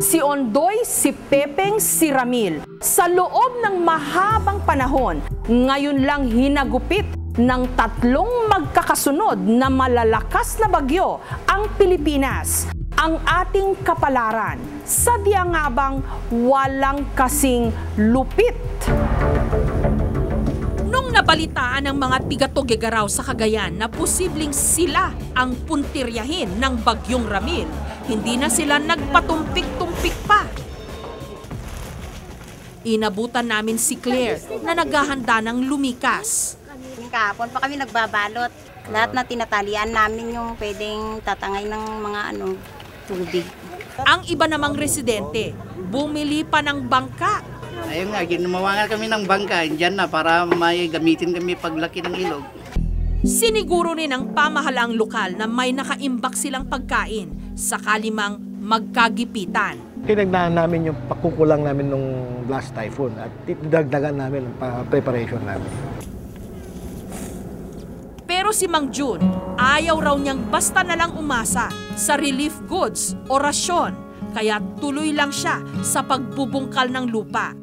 Si Ondoy, si Pepeng, si Ramil, sa loob ng mahabang panahon, ngayon lang hinagupit ng tatlong magkakasunod na malalakas na bagyo ang Pilipinas. Ang ating kapalaran, sadya nga bang walang kasing lupit? Nung nabalitaan ng mga tiga-Tuguegarao sa Cagayan na posibleng sila ang puntiryahin ng bagyong Ramil, hindi na sila nagpatumpik-tumpik pa. Inabutan namin si Claire na naghahanda ng lumikas. Kahapon pa kami nagbabalot. Lahat na tinatalian namin yung pwedeng tatangay ng mga tubig. Ang iba namang residente, bumili pa ng bangka. Ayun nga, ginumawangan kami ng bangka dyan na para may gamitin kami paglaki ng ilog. Siniguro rin ng pamahalaang lokal na may nakaimbak silang pagkain sakali mang magkagipitan. Tinagdahan namin yung pakukulang namin nung last typhoon at didagdagan namin ang preparation namin. Pero si Mang Jun, ayaw raw niyang basta na lang umasa sa relief goods o rasyon, kaya tuloy lang siya sa pagbubungkal ng lupa.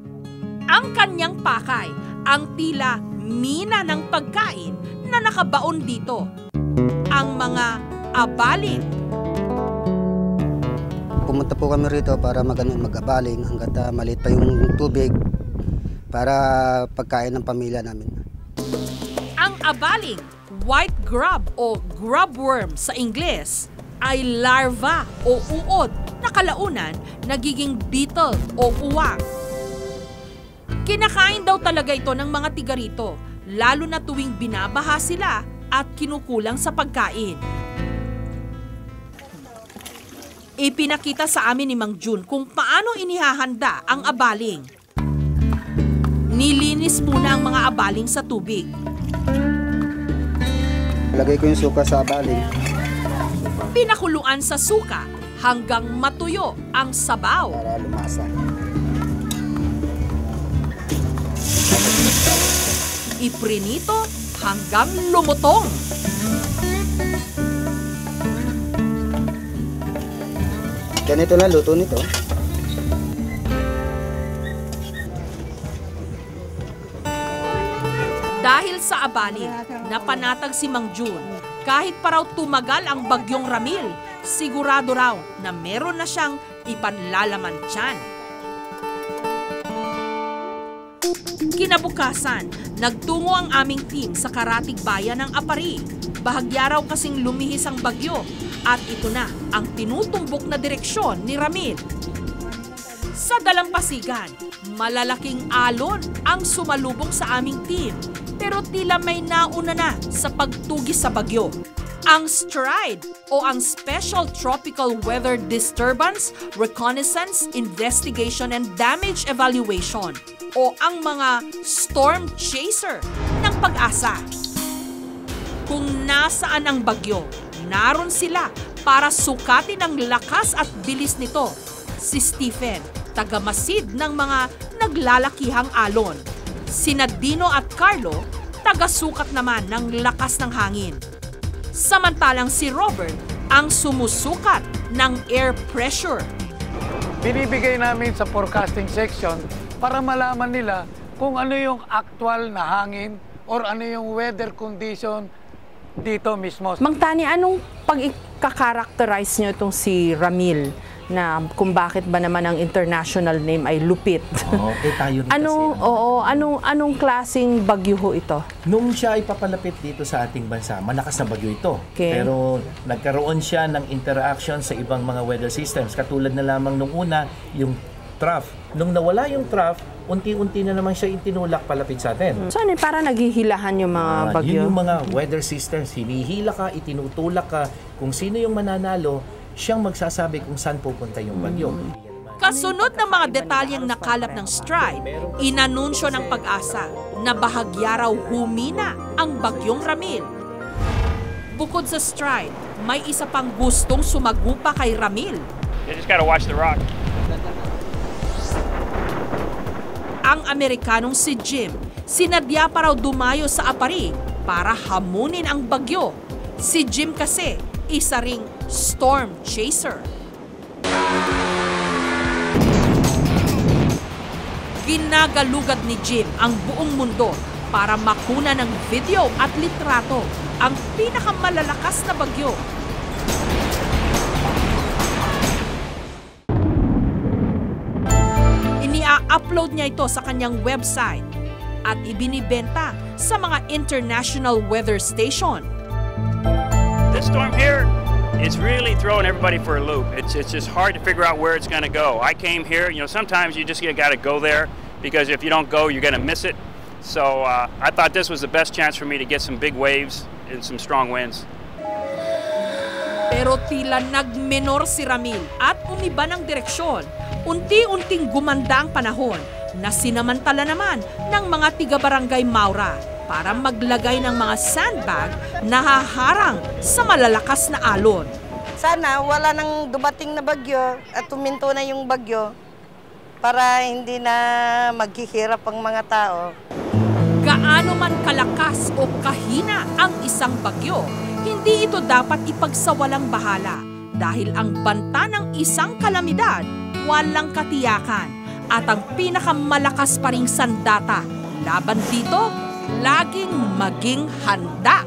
Ang kanyang pakay, ang tila mina ng pagkain na nakabaon dito, ang mga abaling. Pumunta po kami rito para mag-abaling hanggat maliit pa yung tubig para pagkain ng pamilya namin. Ang abaling, white grub o grubworm sa Ingles, ay larva o uod na kalaunan nagiging beetle o uwang. Kinakain daw talaga ito ng mga tiga rito, lalo na tuwing binabaha sila at kinukulang sa pagkain. Ipinakita sa amin ni Mang Jun kung paano inihahanda ang abaling. Nilinis muna ang mga abaling sa tubig. Lagay ko yung suka sa abaling. Pinakuluan sa suka hanggang matuyo ang sabaw. Para lumasa. Iprinito hanggang lumutong. Ganito na luto nito. Dahil sa abaling, napanatag si Mang Jun. Kahit pa raw tumagal ang bagyong Ramil, sigurado raw na meron na siyang ipanlalaman tiyan. Kinabukasan, nagtungo ang aming team sa karatig bayan ng Apari. Bahagya raw kasing lumihis ang bagyo at ito na ang tinutumbok na direksyon ni Ramil. Sa dalampasigan, malalaking alon ang sumalubong sa aming team pero tila may nauna na sa pagtugis sa bagyo. Ang STRIDE o ang Special Tropical Weather Disturbance, Reconnaissance, Investigation and Damage Evaluation o ang mga Storm Chaser ng Pag-asa. Kung nasaan ang bagyo, naroon sila para sukatin ang lakas at bilis nito. Si Stephen, taga-masid ng mga naglalakihang alon. Sina Dino at Carlo, taga-sukat naman ng lakas ng hangin. Samantalang si Robert ang sumusukat ng air pressure. Binibigay namin sa forecasting section para malaman nila kung ano yung actual na hangin or ano yung weather condition dito mismo. Mang Tani, anong pag-i-karakterize nyo itong si Ramil na kung bakit ba naman ang international name ay Lupit? Okay, tayo rin anong klaseng bagyo ho ito? Nung siya ay papalapit dito sa ating bansa, malakas na bagyo ito. Okay. Pero nagkaroon siya ng interaction sa ibang mga weather systems. Katulad na lamang nung una, yung trough. Nung nawala yung trough, unti-unti na naman siya itinulak palapit sa atin. So ano, para naghihilahan yung mga bagyo? Yun yung mga weather systems. Hinihila ka, itinutulak ka. Kung sino yung mananalo, siyang magsasabi kung saan pupunta yung bagyo. Kasunod ng mga detalyeng nakalap ng STRIDE, inanunsyo ng Pag-asa na bahagya raw humina ang bagyong Ramil. Bukod sa STRIDE, may isa pang gustong sumagupa kay Ramil. You just gotta watch the rock. Ang Amerikanong si Jim, sinadya pa raw dumayo sa Apari para hamunin ang bagyo. Si Jim kasi, isa ring Storm Chaser. Ginagalugad ni Jim ang buong mundo para makuna ng video at litrato ang pinakamalalakas na bagyo. Inia-upload niya ito sa kanyang website at ibinibenta sa mga international weather station. This storm here, it's really throwing everybody for a loop. It's just hard to figure out where it's going to go. I came here, sometimes you just got to go there because if you don't go, you're going to miss it. So I thought this was the best chance for me to get some big waves and some strong winds. Pero tila nagmenor si Ramil at umiba ng direksyon. Unti-unting gumanda ang panahon na sinamantala naman ng mga tiga-barangay Maura para maglagay ng mga sandbag na haharang sa malalakas na alon. Sana wala nang dumating na bagyo at tuminto na yung bagyo para hindi na maghihirap ang mga tao. Gaano man kalakas o kahina ang isang bagyo, hindi ito dapat ipagsawalang bahala dahil ang banta ng isang kalamidad walang katiyakan at ang pinakamalakas pa ring sandata laban dito, laging maging handa.